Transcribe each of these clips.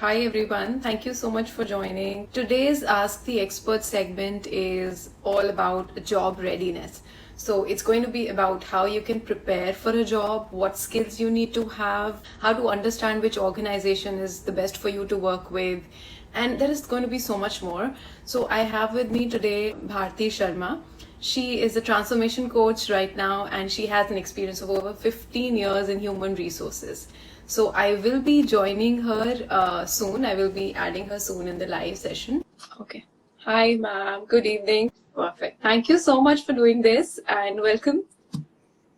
Hi everyone, thank you so much for joining. Today's Ask the Expert segment is all about job readiness. So it's going to be about how you can prepare for a job, what skills you need to have, how to understand which organization is the best for you to work with, and there is going to be so much more. So I have with me today Bharati Sharma. She is a transformation coach right now and she has an experience of over 15 years in human resources. So I will be joining her soon. I will be adding her soon in the live session. Okay. Hi, ma'am. Good evening. Perfect. Thank you so much for doing this and welcome.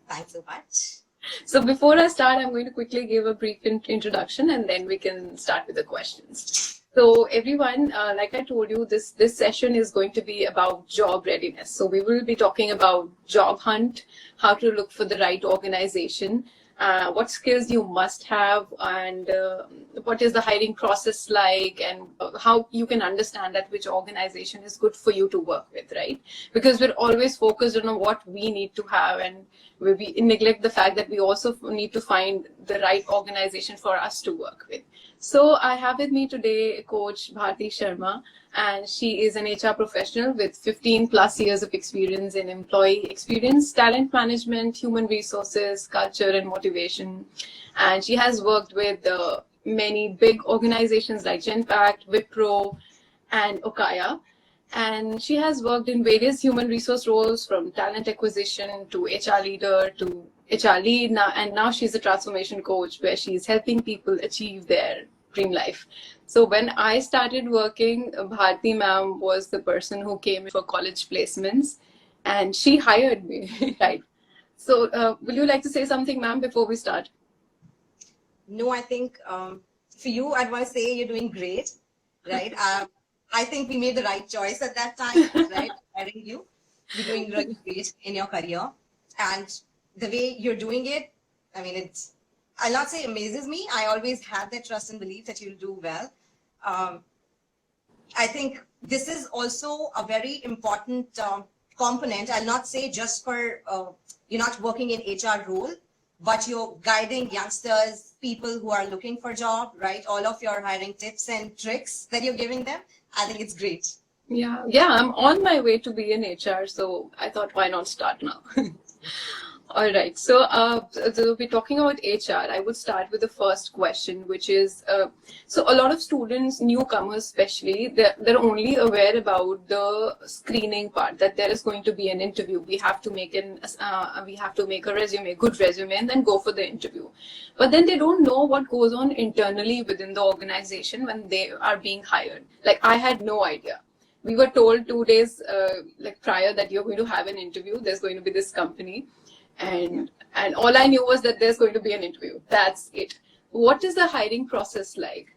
Thanks so much. So before I start, I'm going to quickly give a brief introduction and then we can start with the questions. So everyone, like I told you, this session is going to be about job readiness. So we will be talking about job hunt, how to look for the right organization, what skills you must have, and what is the hiring process like, and how you can understand that which organization is good for you to work with, right? Because we're always focused on what we need to have, and we neglect the fact that we also need to find the right organization for us to work with. So I have with me today Coach Bharati Sharma, and she is an HR professional with 15 plus years of experience in employee experience, talent management, human resources, culture, and motivation. And she has worked with many big organizations like Genpact, Wipro, and Okaya. And she has worked in various human resource roles, from talent acquisition to HR leader to HR lead, and now she's a transformation coach where she's helping people achieve their dream life. So when I started working, Bharti ma'am was the person who came for college placements and she hired me, right? So will you like to say something, ma'am, before we start? No, I think for you, I'd want to say you're doing great, right? I think we made the right choice at that time, right? Hiring you. You're doing really great in your career. And the way you're doing it, I mean, I'll not say amazes me. I always have that trust and belief that you'll do well. I think this is also a very important component. I'll not say just for you're not working in HR role, but you're guiding youngsters, people who are looking for a job, right? All of your hiring tips and tricks that you're giving them. I think it's great. Yeah, I'm on my way to be in HR, so I thought, why not start now? All right, so we're talking about HR. I would start with the first question, which is, so a lot of students, newcomers especially, they're only aware about the screening part, that there is going to be an interview. We have to make a resume, good resume, and then go for the interview. But then they don't know what goes on internally within the organization when they are being hired. Like, I had no idea. We were told 2 days prior that you're going to have an interview. There's going to be this company. And all I knew was that there's going to be an interview. That's it. What is the hiring process like?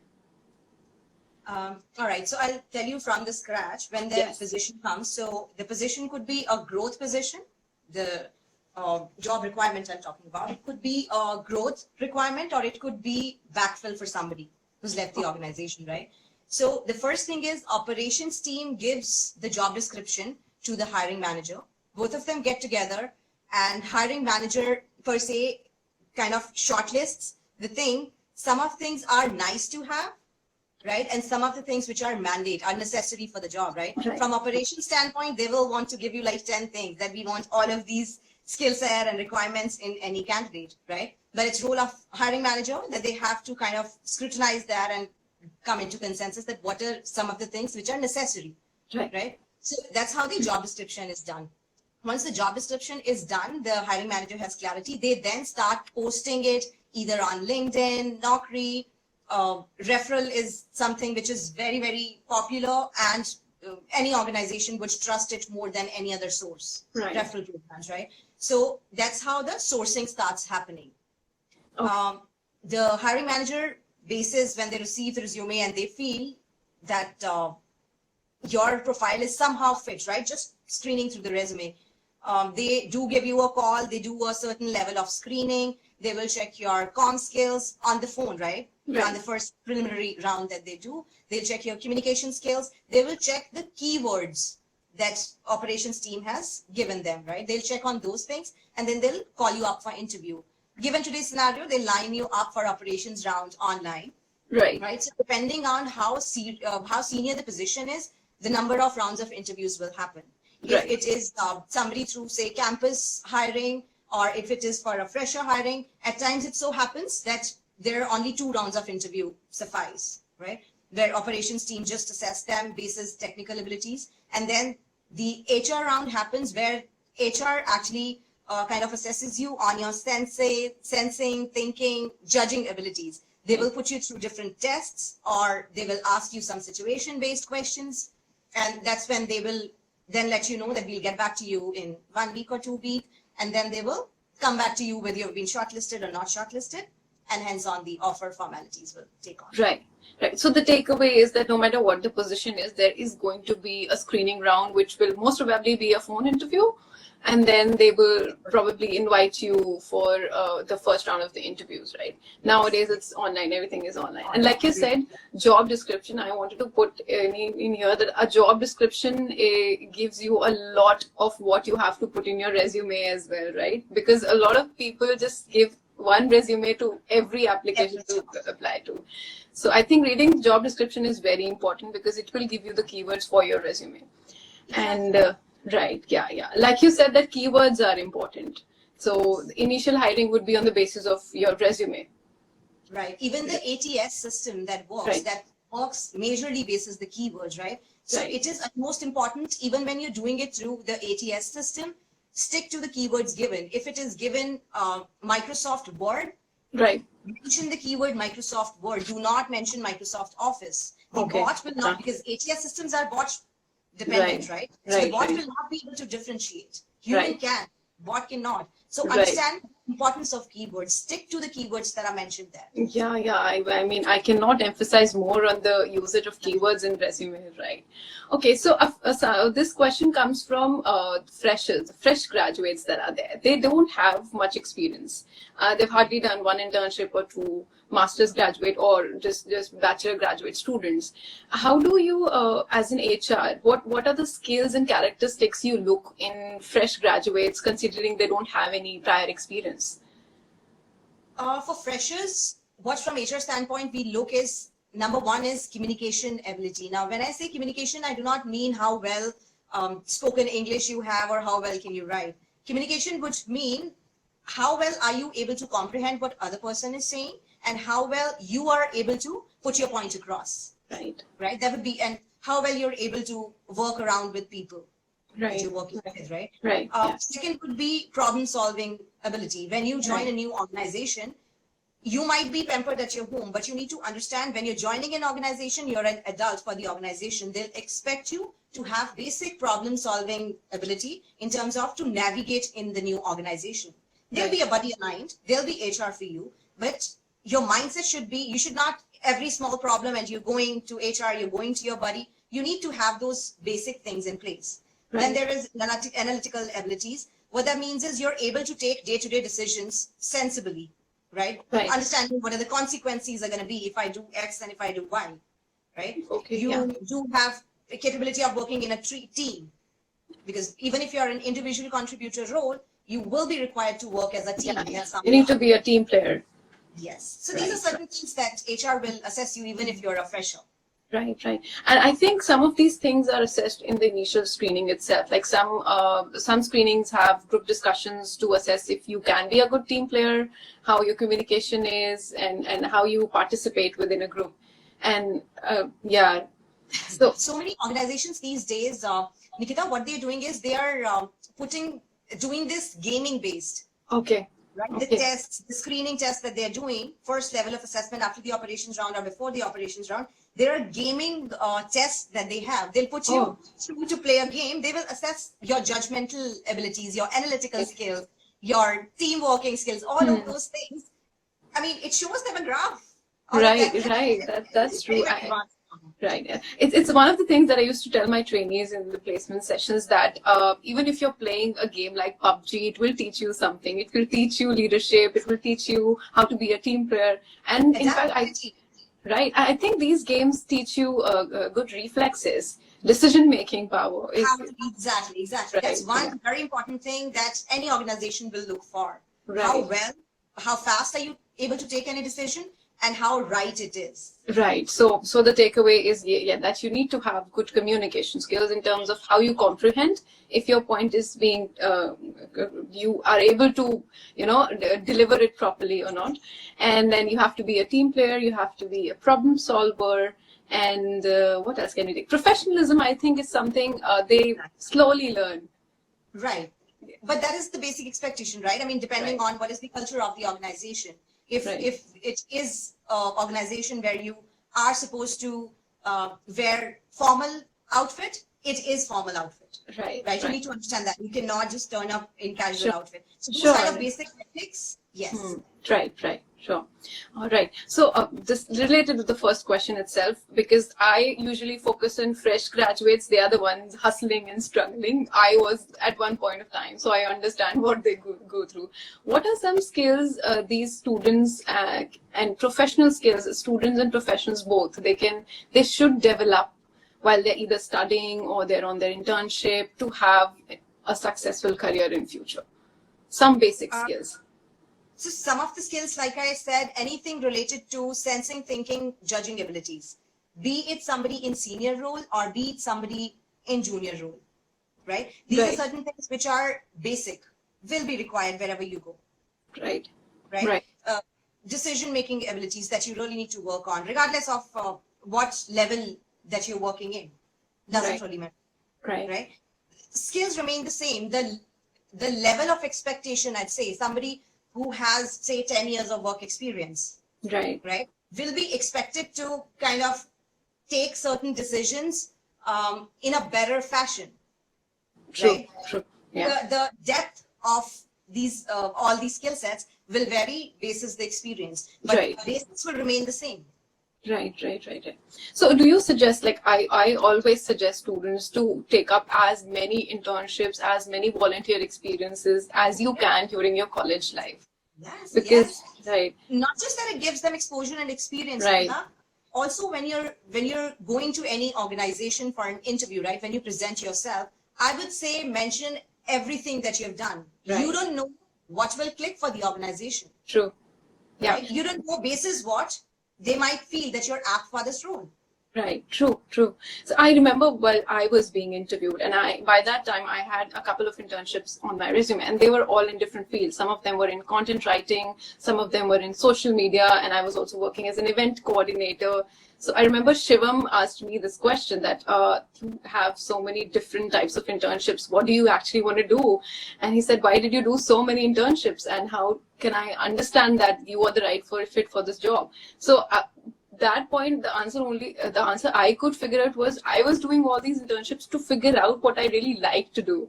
All right. So I'll tell you from the scratch when the position comes. So the position could be a growth position. The job requirement I'm talking about. It could be a growth requirement, or it could be backfill for somebody who's left the organization, right? So the first thing is operations team gives the job description to the hiring manager. Both of them get together, and hiring manager per se kind of shortlists the thing. Some of things are nice to have, right? And some of the things which are mandate, are necessary for the job, right? From operations standpoint, they will want to give you like 10 things that we want all of these skill set and requirements in any candidate, right? But it's role of hiring manager that they have to kind of scrutinize that and come into consensus that what are some of the things which are necessary, right? So that's how the job description is done. Once the job description is done, the hiring manager has clarity. They then start posting it either on LinkedIn, Naukri. Referral is something which is very, very popular, and any organization would trust it more than any other source. Right. Referral programs, right? So that's how the sourcing starts happening. Okay. The hiring manager bases when they receive the resume and they feel that your profile is somehow fit, right? Just screening through the resume. They do give you a call. They do a certain level of screening. They will check your comm skills on the phone, right? On the first preliminary round that they do. They'll check your communication skills. They will check the keywords that operations team has given them, right? They'll check on those things, and then they'll call you up for interview. Given today's scenario, they line you up for operations round online. Right. right? So depending on how senior the position is, the number of rounds of interviews will happen. If it is somebody through, say, campus hiring, or if it is for a fresher hiring, at times it so happens that there are only 2 rounds of interview suffice, right? Where operations team just assess them basis technical abilities. And then the HR round happens where HR actually kind of assesses you on your sensing, thinking, judging abilities. They will put you through different tests, or they will ask you some situation-based questions. And that's when they will then let you know that we'll get back to you in 1 week or 2 weeks. And then they will come back to you whether you've been shortlisted or not shortlisted. And hence on, the offer formalities will take on. Right. Right. So the takeaway is that no matter what the position is, there is going to be a screening round, which will most probably be a phone interview. And then they will probably invite you for the first round of the interviews, right? Nowadays, it's online. Everything is online. And like you said, job description, I wanted to put in here that a job description gives you a lot of what you have to put in your resume as well, right? Because a lot of people just give one resume to every application to apply to. So I think reading job description is very important because it will give you the keywords for your resume. And right, yeah. Like you said, that keywords are important. So the initial hiring would be on the basis of your resume. Right. Even the ATS system that works majorly basis the keywords, right? So it is most important, even when you're doing it through the ATS system, stick to the keywords given. If it is given Microsoft Word, mention the keyword Microsoft Word. Do not mention Microsoft Office. The bot will not, because ATS systems are bot dependent, right? So the bot will not be able to differentiate. Human can, bot cannot. So understand the importance of keywords. Stick to the keywords that are mentioned there. Yeah. I mean, I cannot emphasize more on the usage of keywords in resume, right? Okay, so this question comes from fresh graduates that are there. They don't have much experience. They've hardly done 1 internship or 2, master's graduate or just bachelor graduate students. How do you, as an HR, what are the skills and characteristics you look in fresh graduates, considering they don't have any prior experience? For freshers, what from HR standpoint we look is, number 1 is communication ability. Now, when I say communication, I do not mean how well spoken English you have or how well can you write. Communication would mean how well are you able to comprehend what other person is saying, and how well you are able to put your point across. Right. That would be, and how well you're able to work around with people that you're working with, right? Second would be problem solving ability. When you join a new organization, you might be pampered at your home, but you need to understand when you're joining an organization, you're an adult for the organization. They'll expect you to have basic problem solving ability in terms of to navigate in the new organization. There'll be a buddy aligned, there'll be HR for you, but your mindset should be, you should not, every small problem and you're going to HR, you're going to your buddy, you need to have those basic things in place. Then there is analytical abilities. What that means is you're able to take day-to-day decisions sensibly, right? Understanding what are the consequences are going to be if I do X and if I do Y, right? You do have a capability of working in a team, because even if you're an individual contributor role, you will be required to work as a team. You need to be a team player. Yes. So these are certain things that HR will assess you even if you're a fresher. Right. And I think some of these things are assessed in the initial screening itself. Like some screenings have group discussions to assess if you can be a good team player, how your communication is, and how you participate within a group. And so many organizations these days, Nikita, what they're doing is they are doing this gaming based. Right? The tests, the screening tests that they're doing, first level of assessment after the operations round or before the operations round, there are gaming tests that they have. They'll put you through to play a game. They will assess your judgmental abilities, your analytical skills, your team working skills, all of those things. I mean, it shows them a graph. That's true. It's one of the things that I used to tell my trainees in the placement sessions, that even if you're playing a game like PUBG, it will teach you something. It will teach you leadership. It will teach you how to be a team player. And in fact, I think these games teach you good reflexes, decision-making power. Exactly. That's one very important thing that any organization will look for. How fast are you able to take any decision? and how right it is. Right. So the takeaway is that you need to have good communication skills in terms of how you comprehend. If your point is being, you are able to, deliver it properly or not. And then you have to be a team player. You have to be a problem solver. And what else can you take? Professionalism, I think, is something they slowly learn. Right. But that is the basic expectation, right? I mean, depending on what is the culture of the organization. If it is an organization where you are supposed to wear formal outfit, it is formal outfit. Right. You need to understand that. You cannot just turn up in casual outfit. So those kind of basic ethics, yes. Right. Sure. All right. So this related to the first question itself, because I usually focus on fresh graduates. They are the ones hustling and struggling. I was at one point of time, so I understand what they go through. What are some skills these students and professional skills, students and professionals both, they should develop while they're either studying or they're on their internship to have a successful career in future? Some basic skills. So some of the skills, like I said, anything related to sensing, thinking, judging abilities, be it somebody in senior role or be it somebody in junior role, right? These are certain things which are basic, will be required wherever you go. Right. Decision-making abilities that you really need to work on, regardless of what level that you're working in. Doesn't really matter. Right. Skills remain the same. The level of expectation, I'd say, somebody who has, say, 10 years of work experience, right, will be expected to kind of take certain decisions in a better fashion. True. Yeah. The depth of these all these skill sets will vary basis the experience, but basics will remain the same. Right. So do you suggest, like I always suggest students to take up as many internships, as many volunteer experiences as you can during your college life? Yes. Because, not just that it gives them exposure and experience, also when you're going to any organization for an interview, right, when you present yourself, I would say mention everything that you've done. You don't know what will click for the organization. True. Yeah. Right? You don't know basis what they might feel that you're apt for this role. Right. True. So I remember while I was being interviewed, and by that time I had a couple of internships on my resume, and they were all in different fields. Some of them were in content writing, some of them were in social media, and I was also working as an event coordinator. So I remember Shivam asked me this question that you have so many different types of internships. What do you actually want to do? And he said, why did you do so many internships? And how can I understand that you are the right fit for this job? So that point, the answer I could figure out was I was doing all these internships to figure out what I really like to do,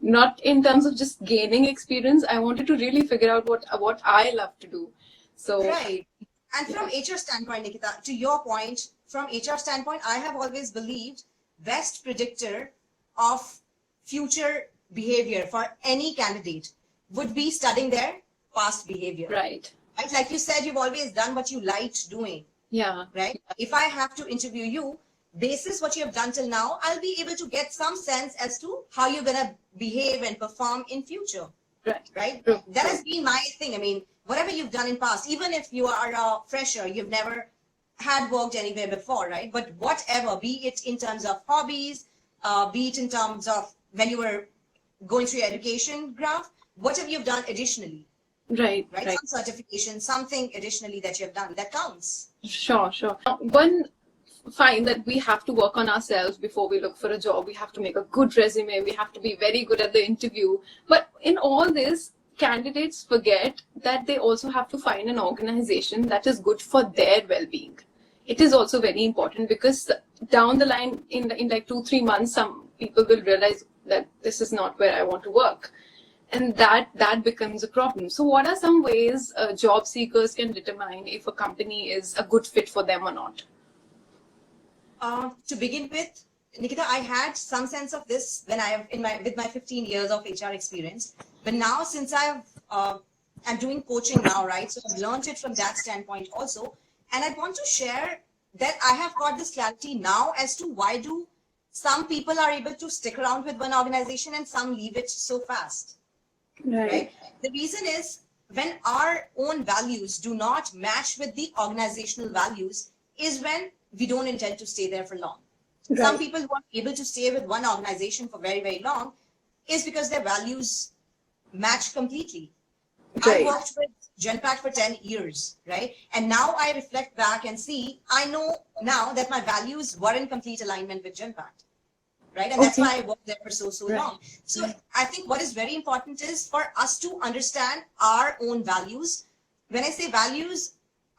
not in terms of just gaining experience. I wanted to really figure out what I love to do. So and from HR standpoint, Nikita, to your point, from HR standpoint, I have always believed best predictor of future behavior for any candidate would be studying their past behavior. Right. Like you said, you've always done what you liked doing. Yeah. Right. If I have to interview you, basis what you have done till now, I'll be able to get some sense as to how you're going to behave and perform in future. Right. True. That has been my thing. I mean, whatever you've done in past, even if you are a fresher, you've never had worked anywhere before, right? But whatever, be it in terms of hobbies, be it in terms of when you were going through your education graph, whatever you've done additionally. Right. Some certification, something additionally that you have done, that counts. Sure. One, fine that we have to work on ourselves before we look for a job. We have to make a good resume. We have to be very good at the interview. But in all this, candidates forget that they also have to find an organization that is good for their well-being. It is also very important because down the line, in like 2-3 months, some people will realize that this is not where I want to work. And that becomes a problem. So what are some ways job seekers can determine if a company is a good fit for them or not? To begin with, Nikita, I had some sense of this when with my 15 years of HR experience. But now, since I'm doing coaching now, right? So I've learned it from that standpoint also. And I want to share that I have got this clarity now as to why do some people are able to stick around with one organization and some leave it so fast. Right? The reason is when our own values do not match with the organizational values is when we don't intend to stay there for long. Right. Some people who are able to stay with one organization for very, very long is because their values match completely. Right. I worked with Genpact for 10 years, right? And now I reflect back and see, I know now that my values were in complete alignment with Genpact, right? And that's why I worked there for so Right. long. So I think what is very important is for us to understand our own values. When I say values,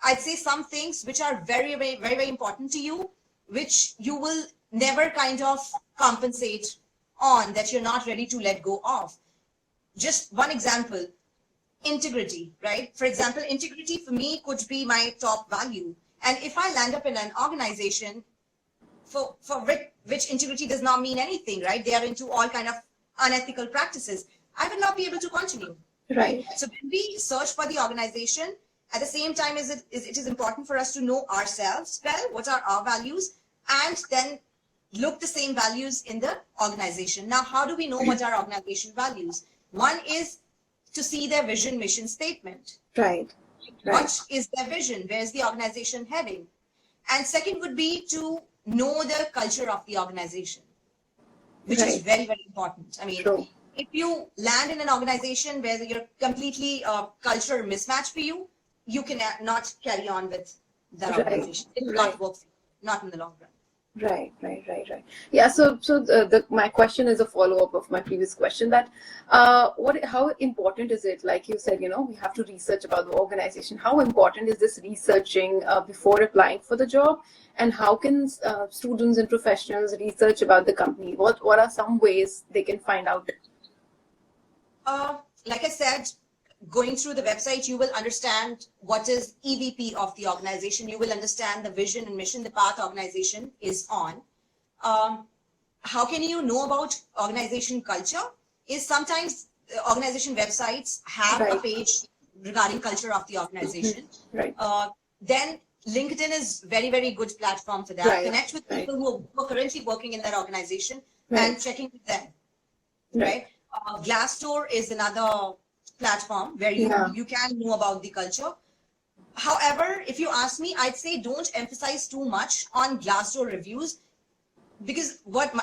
I'd say some things which are very, very, very, very important to you, which you will never kind of compensate on, that you're not ready to let go of. Just one example, integrity, right? For example, integrity for me could be my top value. And if I land up in an organization for which integrity does not mean anything, right? They are into all kind of unethical practices, I will not be able to continue. Right. So when we search for the organization, at the same time, it is important for us to know ourselves well, what are our values, and then look the same values in the organization. Now, how do we know what our organization values? One is to see their vision, mission statement. Right. What is their vision? Where is the organization heading? And second would be to know the culture of the organization, which is very, very important. I mean, if you land in an organization where you're completely culture mismatch for you, you cannot carry on with that organization. It will not work for you, not in the long run. Right. Yeah. So my question is a follow-up of my previous question, that how important is it? Like you said, we have to research about the organization. How important is this researching before applying for the job? And how can students and professionals research about the company? What are some ways they can find out? Like I said, going through the website, you will understand what is EVP of the organization. You will understand the vision and mission the path organization is on. How can you know about organization culture? Is sometimes organization websites have a page regarding culture of the organization. Right. Then LinkedIn is very, very good platform for that. Connect with people who are currently working in that organization and checking with them. Right. Glassdoor is another platform where you can know about the culture. However, if you ask me, I'd say don't emphasize too much on Glassdoor reviews, because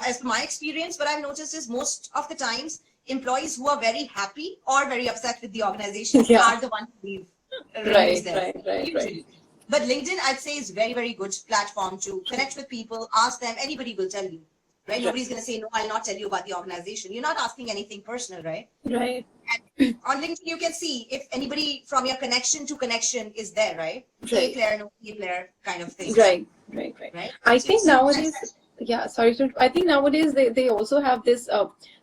as per my experience, what I've noticed is most of the times employees who are very happy or very upset with the organization are the ones who leave reviews there. Right. But LinkedIn, I'd say, is very, very good platform to connect with people, ask them. Anybody will tell you. Right? Nobody's going to say, no, I'll not tell you about the organization. You're not asking anything personal, right? Right. And on LinkedIn, you can see if anybody from your connection to connection is there, right? A player, no A player kind of thing. Right. I think nowadays, I think nowadays they also have this,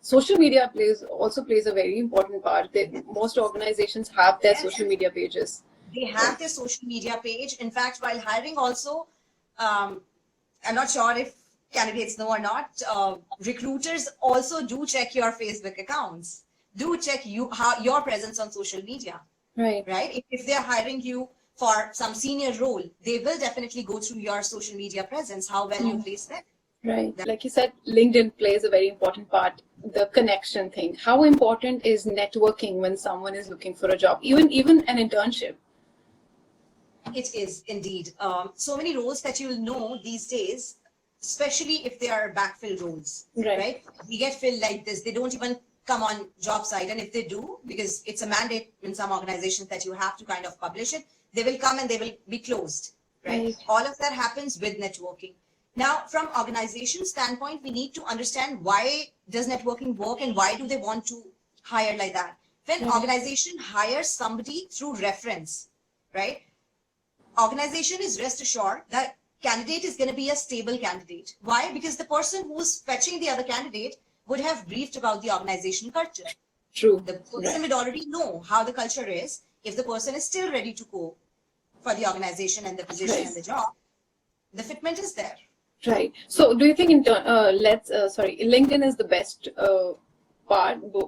social media plays a very important part. Most organizations have their social media pages. They have their social media page. In fact, while hiring also, I'm not sure if candidates know or not, recruiters also do check your Facebook accounts, do check your presence on social media. Right. If they're hiring you for some senior role, they will definitely go through your social media presence, how well you place there. Right. Like you said, LinkedIn plays a very important part, the connection thing. How important is networking when someone is looking for a job, even an internship? It is indeed. So many roles that you'll know these days, especially if they are backfill roles, right? We get filled like this. They don't even come on job site. And if they do, because it's a mandate in some organizations that you have to kind of publish it, they will come and they will be closed, right? All of that happens with networking. Now, from organization standpoint, we need to understand why does networking work and why do they want to hire like that? When organization hires somebody through reference, right? Organization is rest assured that candidate is going to be a stable candidate. Why? Because the person who's fetching the other candidate would have briefed about the organization culture. True. The person would already know how the culture is. If the person is still ready to go for the organization and the position and the job, the fitment is there. Right. So do you think LinkedIn is the best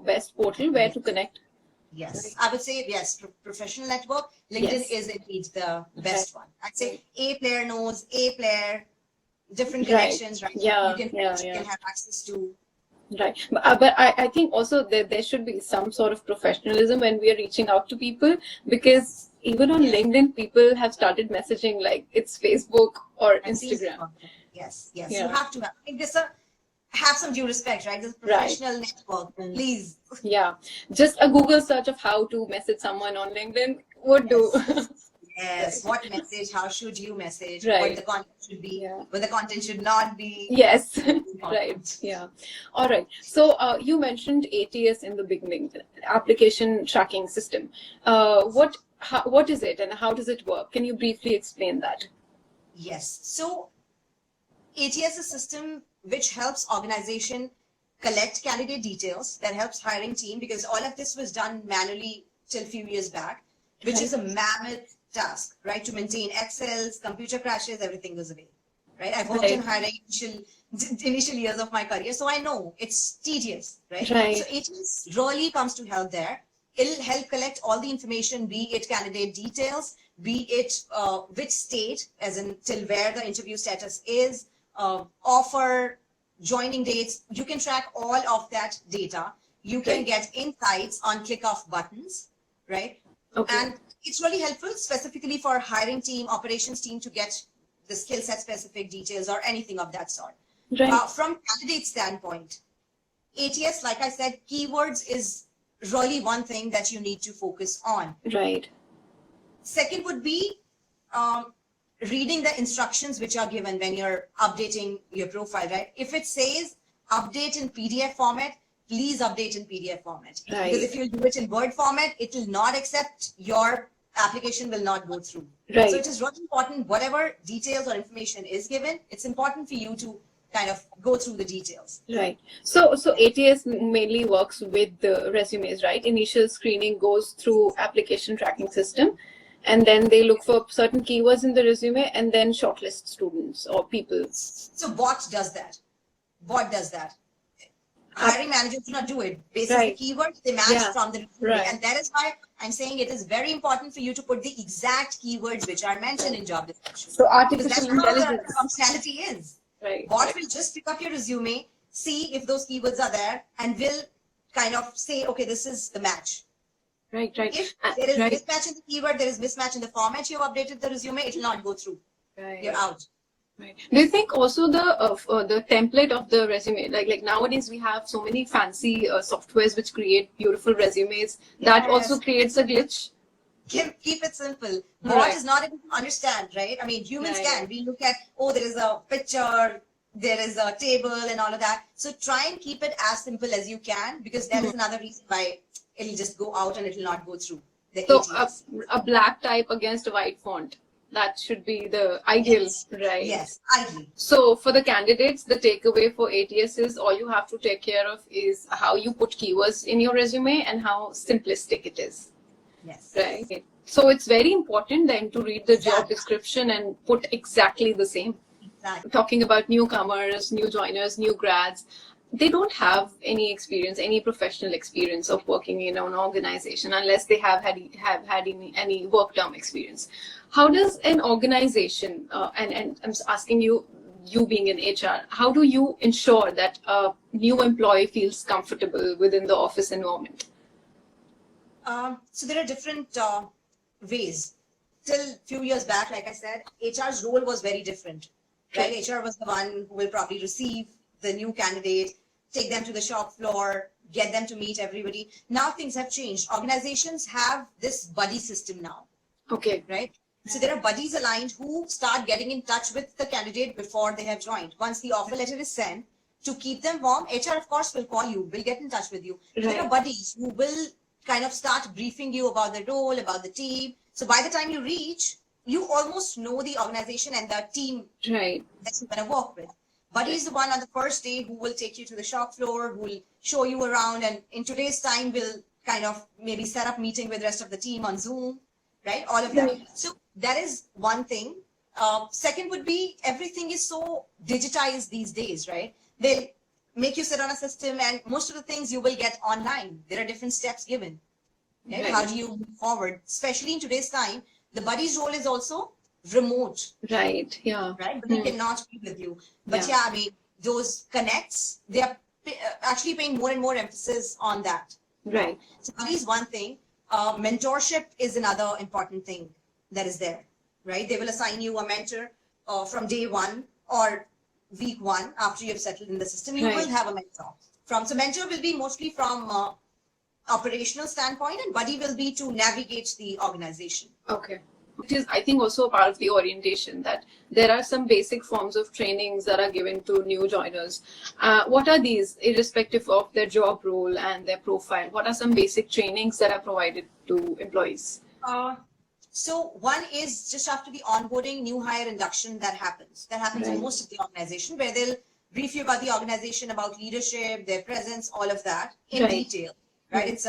best portal where to connect? Yes, I would say yes. Professional network, LinkedIn is indeed the best one. I'd say A player knows A player, different connections, right? You can have access to Right. But I think also there should be some sort of professionalism when we are reaching out to people, because even on LinkedIn, people have started messaging like it's Facebook or Instagram. Yes, yes. Yeah. You have to have some due respect, right? This is a Right. professional network, please. Yeah. Just a Google search of how to message someone on LinkedIn would do. Yes. What message? How should you message? Right. What the content should be? Yeah. What the content should not be? Yes. Right. Yeah. All right. So you mentioned ATS in the beginning, application tracking system. What is it and how does it work? Can you briefly explain that? Yes. So ATS is a system which helps organization collect candidate details, that helps hiring team, because all of this was done manually till a few years back, which is a mammoth task, right? To maintain Excels, computer crashes, everything goes away, right? I've worked in hiring initial years of my career, so I know it's tedious, right? So ATS really comes to help there. It'll help collect all the information, be it candidate details, be it which state, as in till where the interview status is, offer, joining dates. You can track all of that data. You can get insights on click of buttons, right? Okay. And it's really helpful specifically for hiring team, operations team to get the skill set specific details or anything of that sort. Right. From candidate standpoint, ATS, like I said, keywords is really one thing that you need to focus on. Right. Second would be reading the instructions which are given when you're updating your profile, right? If it says update in PDF format, please update in PDF format. Right. Because if you do it in Word format, it will not accept, your application will not go through. Right. So it is really important, whatever details or information is given, it's important for you to kind of go through the details. Right. So ATS mainly works with the resumes, right? Initial screening goes through application tracking system, and then they look for certain keywords in the resume and then shortlist students or people. So bot does that. Bot does that. Hiring managers do not do it. Based on the keywords, they match from the resume. And that is why I'm saying it is very important for you to put the exact keywords which are mentioned in job description. So artificial intelligence. That's how the functionality is. Right. Bot will just pick up your resume, see if those keywords are there, and will kind of say, okay, this is the match. Right. If there is mismatch in the keyword, there is mismatch in the format you have updated the resume, it will not go through. Right. You're out. Right. Do you think also the template of the resume, like nowadays we have so many fancy softwares which create beautiful resumes, that also creates a glitch? Keep it simple. Bot is not able to understand, right? I mean, humans can. We look at, oh, there is a picture, there is a table and all of that. So try and keep it as simple as you can, because that is another reason why it'll just go out and it'll not go through. So a black type against a white font. That should be the ideal, right? Yes, ideal. So for the candidates, the takeaway for ATS is all you have to take care of is how you put keywords in your resume and how simplistic it is. Yes. Right. So it's very important then to read the job description and put exactly the same. Exactly. Talking about newcomers, new joiners, new grads, they don't have any experience, any professional experience of working in an organization unless they have had any work term experience. How does an organization, and I'm asking you being in HR, how do you ensure that a new employee feels comfortable within the office environment? So there are different ways. Till a few years back, like I said, HR's role was very different, right? HR was the one who will probably receive the new candidate, take them to the shop floor, get them to meet everybody. Now things have changed. Organizations have this buddy system now. Okay. Right? So there are buddies aligned who start getting in touch with the candidate before they have joined. Once the offer letter is sent, to keep them warm, HR of course will call you, will get in touch with you. Right. There are buddies who will kind of start briefing you about the role, about the team. So by the time you reach, you almost know the organization and the team that you're going to work with. Buddy is the one on the first day who will take you to the shop floor, who will show you around, and in today's time will kind of maybe set up meeting with the rest of the team on Zoom, right? All of that. So that is one thing. Second would be everything is so digitized these days, right? They make you sit on a system and most of the things you will get online. There are different steps given. Right? How do you move forward? Especially in today's time, the buddy's role is also remote. Right. Yeah. Right. But they cannot be with you. But I mean, those connects, they are actually paying more and more emphasis on that. Right. So that is one thing. Mentorship is another important thing that is there, right? They will assign you a mentor from day one or week one after you've settled in the system. You will have a mentor. So mentor will be mostly from operational standpoint, and buddy will be to navigate the organization. Okay. It is, I think, also a part of the orientation that there are some basic forms of trainings that are given to new joiners. What are these, irrespective of their job role and their profile? What are some basic trainings that are provided to employees? So one is just after the onboarding, new hire induction that happens. That happens in most of the organization, where they'll brief you about the organization, about leadership, their presence, all of that in detail. Right? It's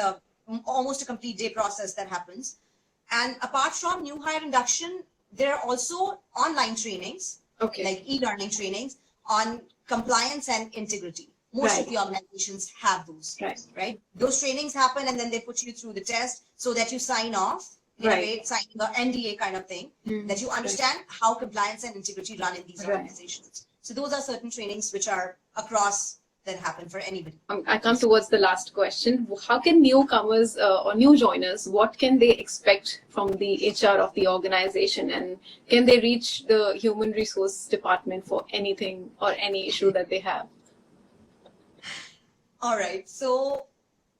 almost a complete day process that happens. And apart from new hire induction, there are also online trainings, like e-learning trainings on compliance and integrity. Most of the organizations have those, right? Those trainings happen, and then they put you through the test so that you sign off, signing the NDA kind of thing, that you understand how compliance and integrity run in these organizations. So those are certain trainings which are across that happen for anybody. I come towards the last question. How can newcomers or new joiners, what can they expect from the HR of the organization, and can they reach the human resource department for anything or any issue that they have? All right. So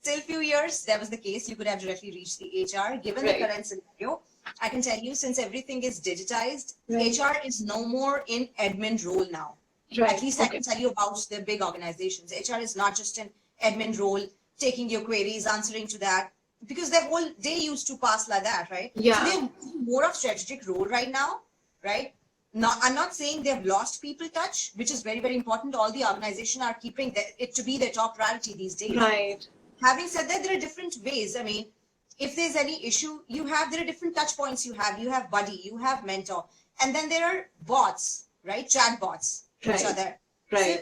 till few years, that was the case. You could have directly reached the HR. Given the current scenario, I can tell you, since everything is digitized, HR is no more in admin role now. At least I can tell you about the big organizations. HR is not just an admin role, taking your queries, answering to that, because their whole day used to pass like that, right? Yeah. So they're more of strategic role right now, right? Now, I'm not saying they've lost people touch, which is very, very important. All the organizations are keeping it to be their top priority these days. Right. Having said that, there are different ways. I mean, if there's any issue, there are different touch points you have buddy, you have mentor, and then there are bots, right? Chat bots. Which are there. So,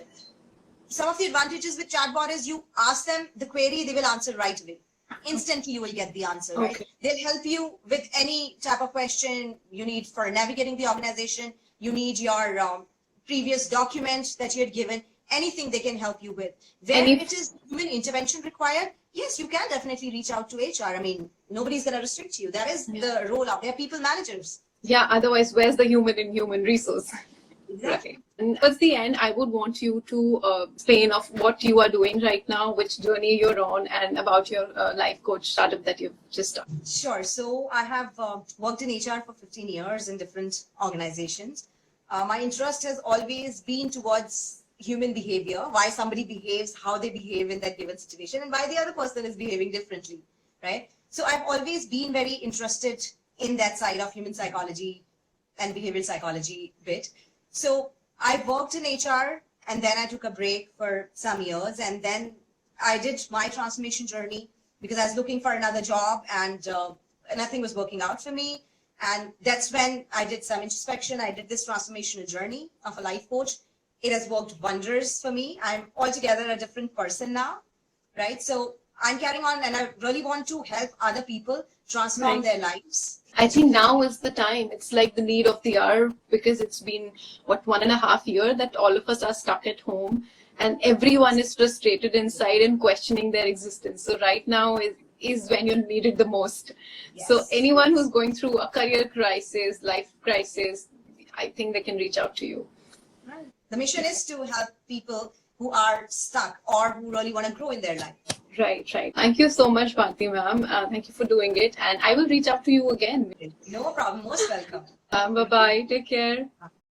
some of the advantages with chatbot is you ask them the query, they will answer right away. Instantly, you will get the answer, right? They'll help you with any type of question you need for navigating the organization. You need your previous document that you had given, anything they can help you with. Where it is human intervention required, yes, you can definitely reach out to HR. I mean, nobody's going to restrict you. That is the role out there, people managers. Yeah, otherwise, where's the human in human resource? Exactly. And towards the end, I would want you to explain of what you are doing right now, which journey you're on, and about your life coach startup that you've just done. Sure. So I have worked in HR for 15 years in different organizations. My interest has always been towards human behavior, why somebody behaves, how they behave in that given situation, and why the other person is behaving differently, right? So I've always been very interested in that side of human psychology and behavioral psychology bit. So I worked in HR, and then I took a break for some years, and then I did my transformation journey because I was looking for another job, and nothing was working out for me. And that's when I did some introspection. I did this transformational journey of a life coach. It has worked wonders for me. I'm altogether a different person now, right? So I'm carrying on, and I really want to help other people transform their lives. I think now is the time. It's like the need of the hour, because it's been, 1.5 years that all of us are stuck at home, and everyone is frustrated inside and questioning their existence. So right now is when you need it the most. Yes. So anyone who's going through a career crisis, life crisis, I think they can reach out to you. Right. The mission is to help people who are stuck or who really want to grow in their life. Right. Thank you so much, Bharati ma'am. Thank you for doing it. And I will reach out to you again. No problem. Most welcome. Bye-bye. Take care.